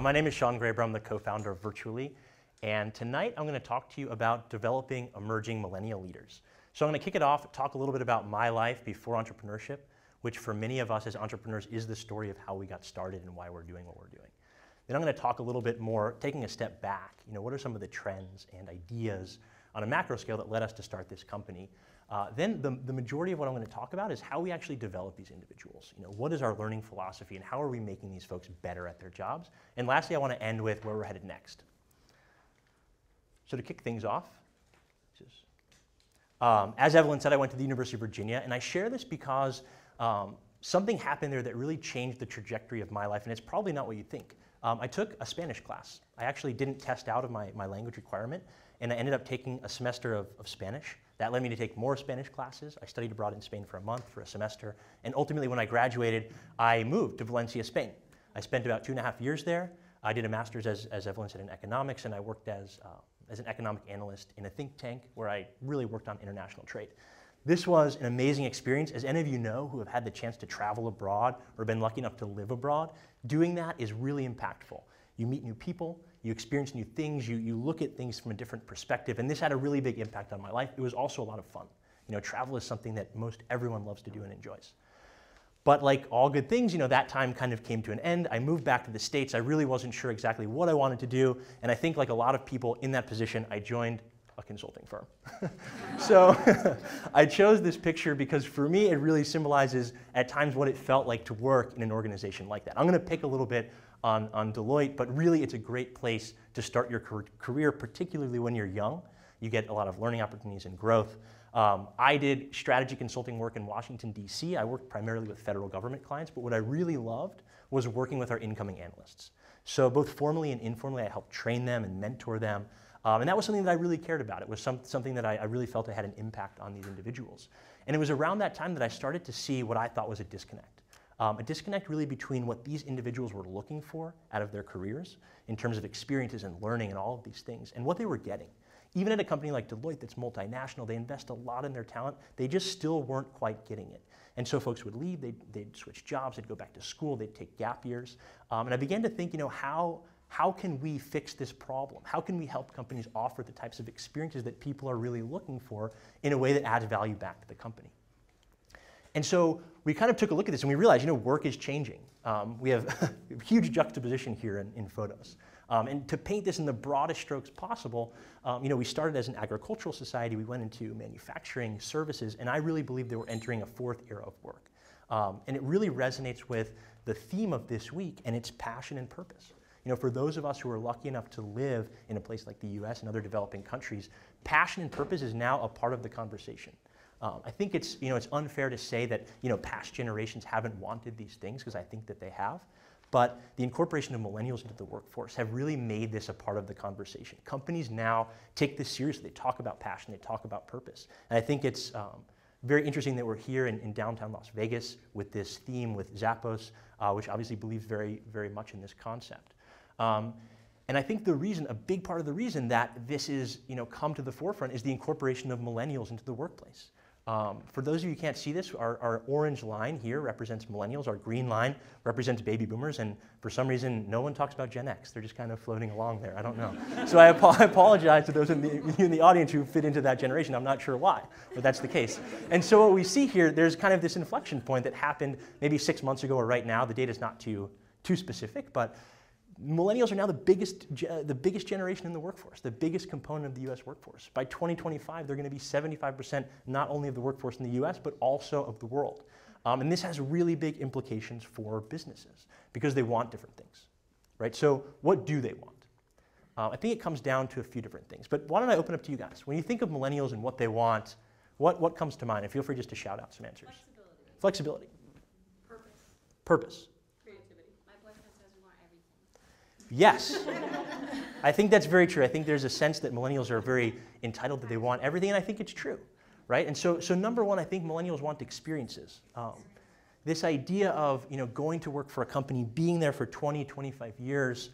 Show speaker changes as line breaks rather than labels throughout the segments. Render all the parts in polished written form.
My name is Sean Graber. I'm the co-founder of Virtuali. And tonight I'm going to talk to you about developing emerging millennial leaders. So I'm going to kick it off, talk a little bit about my life before entrepreneurship, which for many of us as entrepreneurs is the story of how we got started and why we're doing what we're doing. Then I'm going to talk a little bit more, taking a step back, what are some of the trends and ideas on a macro scale that led us to start this company. Then the majority of what I'm going to talk about is how we actually develop these individuals. What is our learning philosophy and how are we making these folks better at their jobs? And lastly, I want to end with where we're headed next. So to kick things off, as Evelyn said, I went to the University of Virginia, and I share this because something happened there that really changed the trajectory of my life, and it's probably not what you think. I took a Spanish class. I actually didn't test out of my language requirement, and I ended up taking a semester of Spanish. That led me to take more Spanish classes. I studied abroad in Spain for a month, for a semester, and ultimately when I graduated, I moved to Valencia, Spain. I spent about 2.5 years there. I did a master's, as Evelyn said, in economics, and I worked as an economic analyst in a think tank where I really worked on international trade. This was an amazing experience. As any of you know who have had the chance to travel abroad or been lucky enough to live abroad, doing that is really impactful. You meet new people, you experience new things, you look at things from a different perspective, and this had a really big impact on my life. It was also a lot of fun. Travel is something that most everyone loves to do and enjoys. But like all good things, that time kind of came to an end. I moved back to the States. I really wasn't sure exactly what I wanted to do, and I think like a lot of people in that position, I joined a consulting firm. So I chose this picture because for me, it really symbolizes at times what it felt like to work in an organization like that. I'm going to pick a little bit on Deloitte, but really it's a great place to start your career, particularly when you're young. You get a lot of learning opportunities and growth. I did strategy consulting work in Washington, D.C. I worked primarily with federal government clients, but what I really loved was working with our incoming analysts. So both formally and informally, I helped train them and mentor them. And that was something that I really cared about. It was something that I really felt I had an impact on these individuals. And it was around that time that I started to see what I thought was a disconnect. A disconnect really between what these individuals were looking for out of their careers in terms of experiences and learning and all of these things, and what they were getting. Even at a company like Deloitte that's multinational, they invest a lot in their talent, they just still weren't quite getting it. And so folks would leave, they'd switch jobs, they'd go back to school, they'd take gap years. And I began to think, how can we fix this problem? How can we help companies offer the types of experiences that people are really looking for in a way that adds value back to the company? And so we kind of took a look at this and we realized, work is changing. We have a huge juxtaposition here in photos. And to paint this in the broadest strokes possible, we started as an agricultural society, we went into manufacturing, services, and I really believe that we're entering a fourth era of work. And it really resonates with the theme of this week, and it's passion and purpose. For those of us who are lucky enough to live in a place like the US and other developing countries, passion and purpose is now a part of the conversation. I think it's unfair to say that past generations haven't wanted these things, because I think that they have. But the incorporation of millennials into the workforce have really made this a part of the conversation. Companies now take this seriously. They talk about passion, they talk about purpose. And I think it's very interesting that we're here in downtown Las Vegas with this theme with Zappos, which obviously believes very, very much in this concept. And I think a big part of the reason that this is come to the forefront is the incorporation of millennials into the workplace. For those of you who can't see this, our orange line here represents millennials, our green line represents baby boomers, and for some reason no one talks about Gen X. They're just kind of floating along there, I don't know. So I apologize to those in the audience who fit into that generation. I'm not sure why, but that's the case. And so what we see here, there's kind of this inflection point that happened maybe 6 months ago or right now. The data's not too specific, but millennials are now the biggest generation in the workforce, the biggest component of the US workforce. By 2025, they're going to be 75% not only of the workforce in the US, but also of the world. And this has really big implications for businesses because they want different things, right? So what do they want? I think it comes down to a few different things, but why don't I open up to you guys? When you think of millennials and what they want, what comes to mind? And feel free just to shout out some answers. Flexibility. Purpose. Yes, I think that's very true. I think there's a sense that millennials are very entitled, that they want everything, and I think it's true, right? And so number one, I think millennials want experiences. This idea of going to work for a company, being there for 20, 25 years,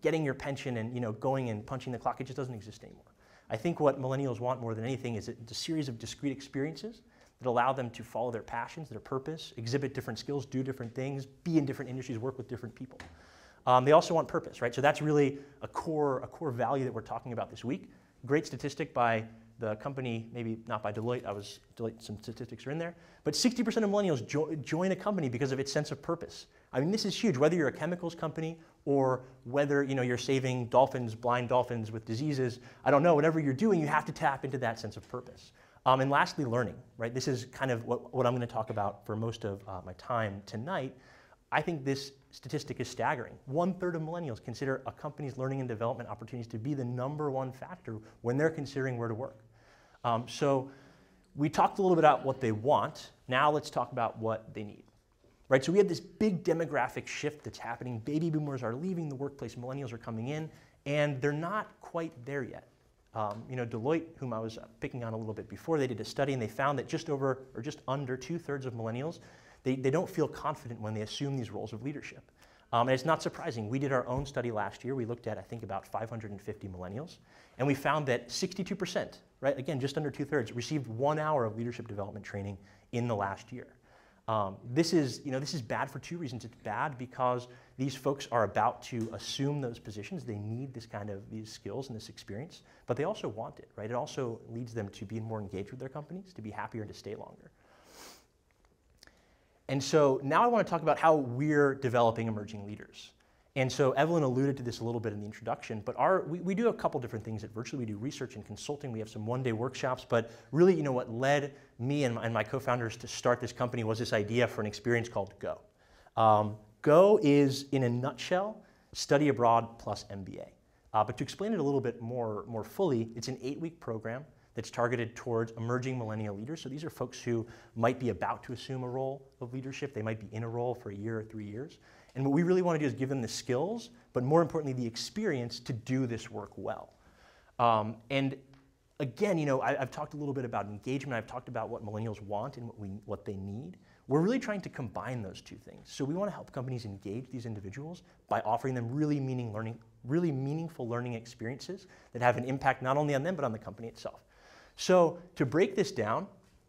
getting your pension and going and punching the clock, it just doesn't exist anymore. I think what millennials want more than anything is a series of discrete experiences that allow them to follow their passions, their purpose, exhibit different skills, do different things, be in different industries, work with different people. They also want purpose, right? So that's really a core value that we're talking about this week. Great statistic by the company, maybe not by Deloitte, Deloitte, some statistics are in there, but 60% of millennials join a company because of its sense of purpose. I mean, this is huge, whether you're a chemicals company or whether you're saving dolphins, blind dolphins with diseases, I don't know, whatever you're doing, you have to tap into that sense of purpose. And lastly, learning, right? This is kind of what I'm going to talk about for most of my time tonight. I think this statistic is staggering. 1/3 of millennials consider a company's learning and development opportunities to be the #1 factor when they're considering where to work. So we talked a little bit about what they want. Now let's talk about what they need. Right, so we have this big demographic shift that's happening. Baby boomers are leaving the workplace, millennials are coming in, and they're not quite there yet. Deloitte, whom I was picking on a little bit before, they did a study and they found that just under 2/3 of millennials, they don't feel confident when they assume these roles of leadership. And it's not surprising. We did our own study last year. We looked at, I think, about 550 millennials, and we found that 62%, right, again, just under 2/3, received 1 hour of leadership development training in the last year. This is bad for two reasons. It's bad because these folks are about to assume those positions. They need these skills and this experience, but they also want it, right? It also leads them to be more engaged with their companies, to be happier and to stay longer. And so now I want to talk about how we're developing emerging leaders. And so Evelyn alluded to this a little bit in the introduction, but we do a couple different things at Virtuali. We do research and consulting. We have some one-day workshops, but really, what led me and my co-founders to start this company was this idea for an experience called Go. Go is, in a nutshell, study abroad plus MBA. But to explain it a little bit more fully, it's an 8-week program that's targeted towards emerging millennial leaders. So these are folks who might be about to assume a role of leadership. They might be in a role for a year or 3 years. And what we really want to do is give them the skills, but more importantly, the experience to do this work well. And again, I've talked a little bit about engagement. I've talked about what millennials want and what they need. We're really trying to combine those two things. So we want to help companies engage these individuals by offering them really meaningful learning experiences that have an impact not only on them, but on the company itself. So to break this down,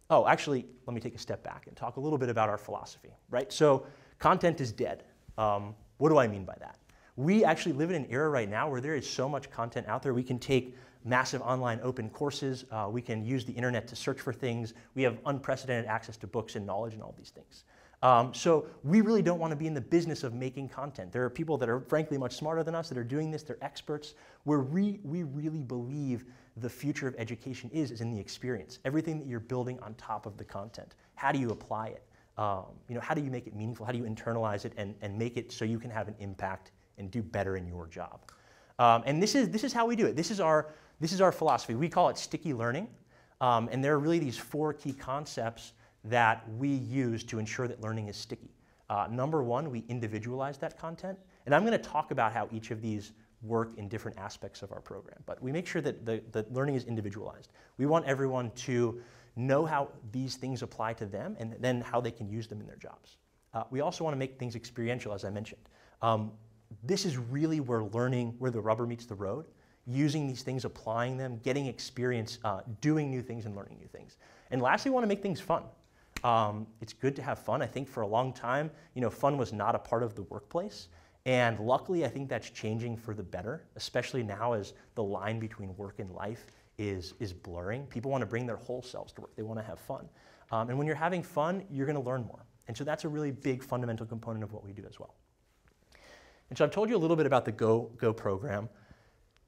actually, let me take a step back and talk a little bit about our philosophy, right? So content is dead. What do I mean by that? We actually live in an era right now where there is so much content out there. We can take massive online open courses. We can use the internet to search for things. We have unprecedented access to books and knowledge and all these things. So we really don't want to be in the business of making content. There are people that are frankly much smarter than us that are doing this. They're experts. We really believe the future of education is in the experience. Everything that you're building on top of the content. How do you apply it? How do you make it meaningful? How do you internalize it and make it so you can have an impact and do better in your job? And this is how we do it. This is our philosophy. We call it sticky learning. And there are really these 4 key concepts that we use to ensure that learning is sticky. Number 1, we individualize that content. And I'm going to talk about how each of these work in different aspects of our program. But we make sure that the learning is individualized. We want everyone to know how these things apply to them and then how they can use them in their jobs. We also want to make things experiential, as I mentioned. This is really where the rubber meets the road, using these things, applying them, getting experience, doing new things and learning new things. And lastly, we want to make things fun. It's good to have fun. I think for a long time, fun was not a part of the workplace. And luckily, I think that's changing for the better, especially now as the line between work and life is blurring. People want to bring their whole selves to work. They want to have fun. And when you're having fun, you're going to learn more. And so that's a really big fundamental component of what we do as well. And so I've told you a little bit about the Go program.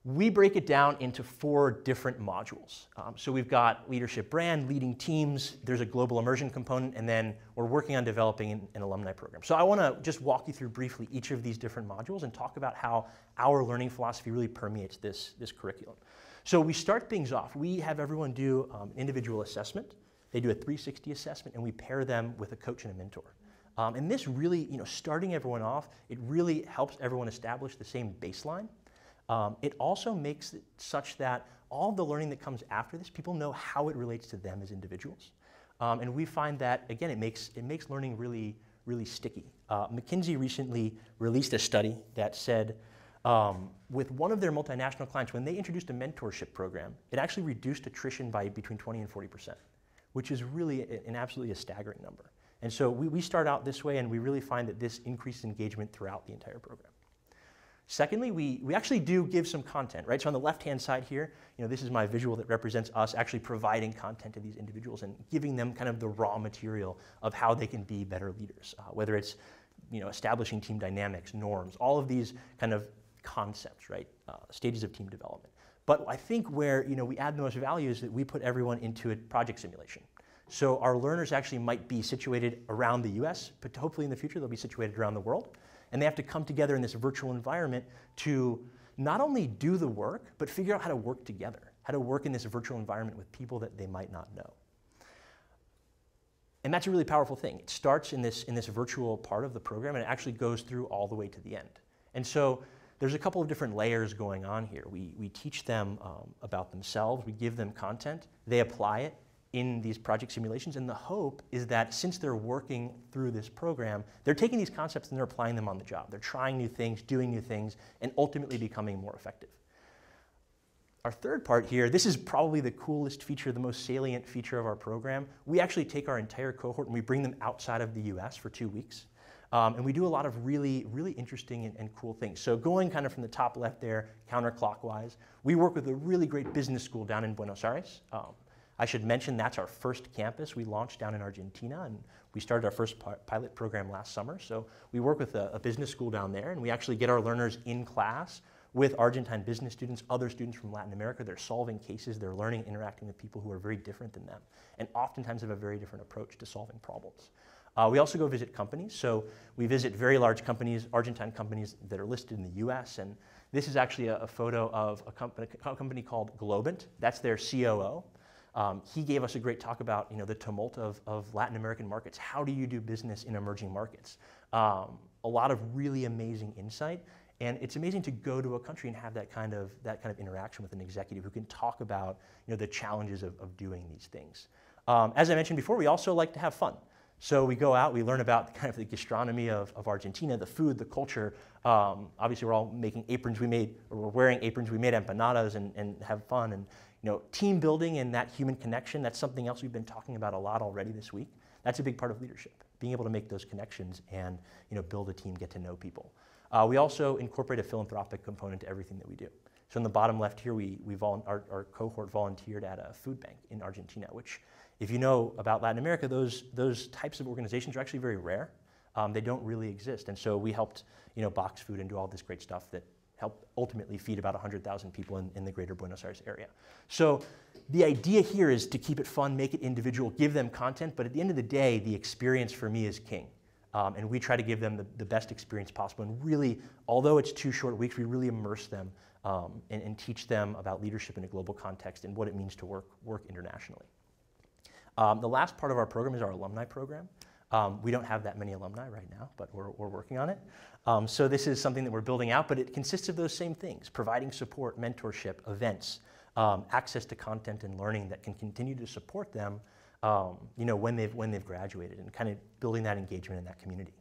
We break it down into 4 different modules. So we've got leadership brand, leading teams, there's a global immersion component, and then we're working on developing an alumni program. So I want to just walk you through briefly each of these different modules and talk about how our learning philosophy really permeates this curriculum. So we start things off. We have everyone do an individual assessment. They do a 360 assessment, and we pair them with a coach and a mentor. And this really, starting everyone off, it really helps everyone establish the same baseline. It also makes it such that all the learning that comes after this, people know how it relates to them as individuals. And we find that, again, it makes learning really, really sticky. McKinsey recently released a study that said with one of their multinational clients, when they introduced a mentorship program, it actually reduced attrition by between 20 and 40%, which is really absolutely a staggering number. And so we start out this way, and we really find that this increases engagement throughout the entire program. Secondly, we actually do give some content, right? So on the left-hand side here, this is my visual that represents us actually providing content to these individuals and giving them kind of the raw material of how they can be better leaders, whether it's establishing team dynamics, norms, all of these kind of concepts, right? Stages of team development. But I think where we add the most value is that we put everyone into a project simulation. So our learners actually might be situated around the US, but hopefully in the future they'll be situated around the world. And they have to come together in this virtual environment to not only do the work, but figure out how to work together, how to work in this virtual environment with people that they might not know. And that's a really powerful thing. It starts in this virtual part of the program, and it actually goes through all the way to the end. And so there's a couple of different layers going on here. We teach them about themselves, we give them content, they apply it in these project simulations, and the hope is that since they're working through this program, they're taking these concepts and they're applying them on the job. They're trying new things, doing new things, and ultimately becoming more effective. Our third part here, this is probably the coolest feature, the most salient feature of our program. We actually take our entire cohort and we bring them outside of the US for 2 weeks. And we do a lot of really, really interesting and cool things. So going kind of from the top left there, counterclockwise, we work with a really great business school down in Buenos Aires. I should mention that's our first campus we launched down in Argentina, and we started our first pilot program last summer. So we work with a business school down there, and we actually get our learners in class with Argentine business students, other students from Latin America. They're solving cases, they're learning, interacting with people who are very different than them, and oftentimes have a very different approach to solving problems. We also go visit companies. So we visit very large companies, Argentine companies that are listed in the US, and this is actually a photo of a company called Globant. That's their COO. He gave us a great talk about the tumult of Latin American markets. How do you do business in emerging markets? A lot of really amazing insight, and it's amazing to go to a country and have that kind of interaction with an executive who can talk about the challenges of doing these things. As I mentioned before, we also like to have fun. So we go out, we learn about kind of the gastronomy of Argentina, the food, the culture. Obviously, we're all making aprons. We're wearing aprons. We made empanadas and have fun. And team building and that human connection, that's something else we've been talking about a lot already this week. That's a big part of leadership, being able to make those connections and build a team, get to know people. We also incorporate a philanthropic component to everything that we do. So in the bottom left here, our cohort volunteered at a food bank in Argentina, which, if you know about Latin America, those types of organizations are actually very rare. They don't really exist. And so we helped box food and do all this great stuff that helped ultimately feed about 100,000 people in the greater Buenos Aires area. So the idea here is to keep it fun, make it individual, give them content, but at the end of the day, the experience for me is king. And we try to give them the best experience possible. And really, although it's 2 short weeks, we really immerse them and teach them about leadership in a global context and what it means to work internationally. The last part of our program is our Alumni Program. We don't have that many alumni right now, but we're working on it. So this is something that we're building out, but it consists of those same things: providing support, mentorship, events, access to content and learning that can continue to support them when they've graduated, and kind of building that engagement in that community.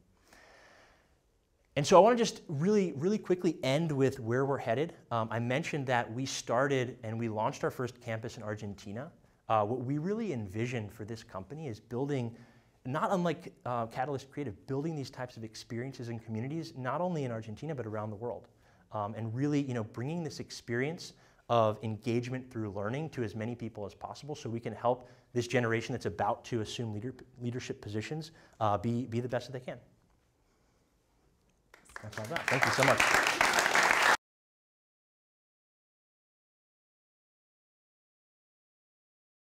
And so I want to just really, really quickly end with where we're headed. I mentioned that we started and we launched our first campus in Argentina. What we really envisioned for this company is building, not unlike Catalyst Creative, building these types of experiences and communities, not only in Argentina, but around the world. And really, bringing this experience of engagement through learning to as many people as possible, so we can help this generation that's about to assume leadership positions be the best that they can. That's all that. Thank you so much.